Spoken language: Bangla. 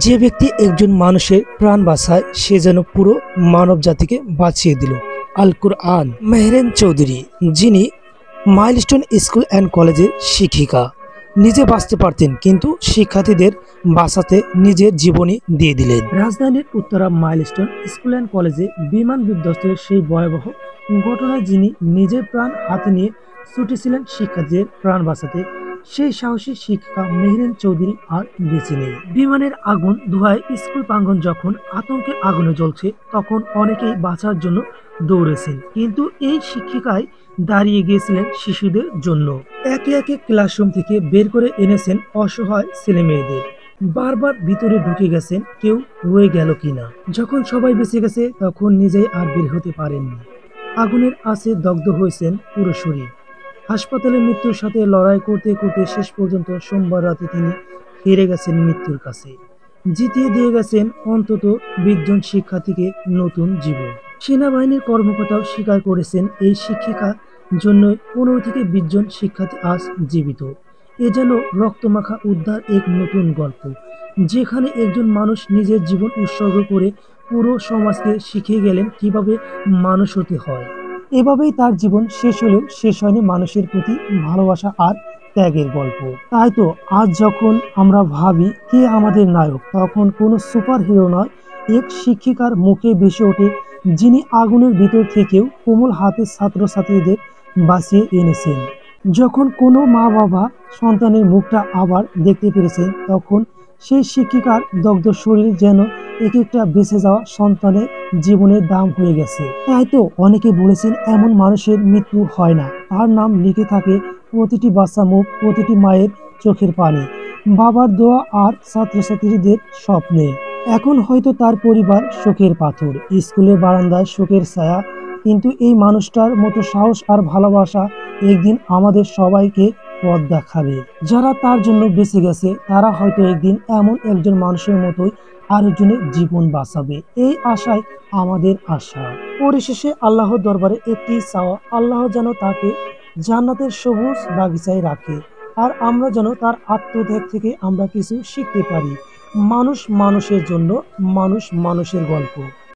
যে ব্যক্তি একজন মানুষের প্রাণ বাঁচায় সে যেন পুরো মানব জাতিকে বাঁচিয়ে দিল। আল কুরআন। মেহরেন চৌধুরী, যিনি মাইলস্টোন স্কুল অ্যান্ড কলেজের শিক্ষিকা, নিজে বাঁচতে পারতেন কিন্তু শিক্ষার্থীদের বাঁচাতে নিজের জীবনই দিয়ে দিলেন। রাজধানীর উত্তরা মাইলস্টোন স্কুল অ্যান্ড কলেজে বিমান বিধ্বস্তের সেই ভয়াবহ ঘটনায় যিনি নিজের প্রাণ হাতে নিয়ে ছুটেছিলেন শিক্ষার্থীদের প্রাণ বাঁচাতে, সেই সাহসী শিক্ষিকা মেহরেন চৌধুরী আর বেঁচে নেই। বিমানের আগুন ধোঁয়ায় স্কুল প্রাঙ্গণ যখন আতঙ্কের আগুনে জ্বলছে, তখন অনেকেই বাঁচার জন্য দৌড়েছেন, কিন্তু এই শিক্ষিকাই দাঁড়িয়ে গিয়েছিলেন শিশুদের জন্য। একে একে ক্লাসরুম থেকে বের করে এনেছেন অসহায় ছেলে মেয়েদের। বারবার ভিতরে ঢুকে গেছেন কেউ রয়ে গেল কিনা। যখন সবাই বেঁচে গেছে তখন নিজেই আর বের হতে পারেননি। আগুনের আঁচে দগ্ধ হয়েছেন পুরো শরীর। হাসপাতালে মৃত্যুর সাথে লড়াই করতে করতে শেষ পর্যন্ত সোমবার রাতে তিনি হেরে গেছেন মৃত্যুর কাছে, জিতিয়ে দিয়ে গেছেন অন্তত 20 জন শিক্ষার্থীকে নতুন জীবন। সেনাবাহিনীর কর্মকর্তাও স্বীকার করেছেন এই শিক্ষিকা জন্য 15 থেকে 20 জন শিক্ষার্থী আজ জীবিত। এ যেন রক্তমাখা উদ্ধার এক নতুন গল্প, যেখানে একজন মানুষ নিজের জীবন উৎসর্গ করে পুরো সমাজকে শিখিয়ে গেলেন কিভাবে মানুষ হতে হয়। এভাবেই তার জীবন শেষ হলেও শেষ হয়নি মানুষের প্রতি ভালোবাসা আর ত্যাগের গল্প। তাই তো আজ যখন আমরা ভাবি কে আমাদের নায়ক, তখন কোনো সুপার হিরো নয়, এক শিক্ষিকার মুখে ভেসে ওঠে, যিনি আগুনের ভিতর থেকেও কোমল হাতে ছাত্রছাত্রীদের বাঁচিয়ে এনেছেন। যখন কোনো মা বাবা সন্তানের মুখটা আবার দেখতে পেরেছেন, তখন সেই শিক্ষিকার দগ্ধ শরীর যেন এক একটা বেঁচে যাওয়া সন্তানের জীবনের দাম হয়ে গেছে। তাই তো অনেকে বলেছেন এমন মানুষের মৃত্যু হয় না, তার নাম লিখে থাকে প্রতিটি বাচ্চা মুখ, প্রতিটি মায়ের চোখের পানি, বাবার দোয়া আর ছাত্রছাত্রীদের স্বপ্নে। এখন হয়তো তার পরিবার শোকের পাথর, স্কুলের বারান্দায় শোকের ছায়া, কিন্তু এই মানুষটার মতো সাহস আর ভালোবাসা একদিন আমাদের সবাইকে পথ দেখাবে। যারা তার জন্য বেঁচে গেছে তারা হয়তো একদিন এমন একজন মানুষের মতোই আরেকজনের জীবন বাঁচাবে, এই আশায় আমাদের আশা। পরিশেষে আল্লাহর দরবারে একটি চাওয়া, আল্লাহ যেন তাকে জান্নাতের সবুজ বাগিচায় রাখে, আর আমরা যেন তার আত্মত্যাগ থেকে আমরা কিছু শিখতে পারি। মানুষ মানুষের জন্য, মানুষ মানুষের গল্প।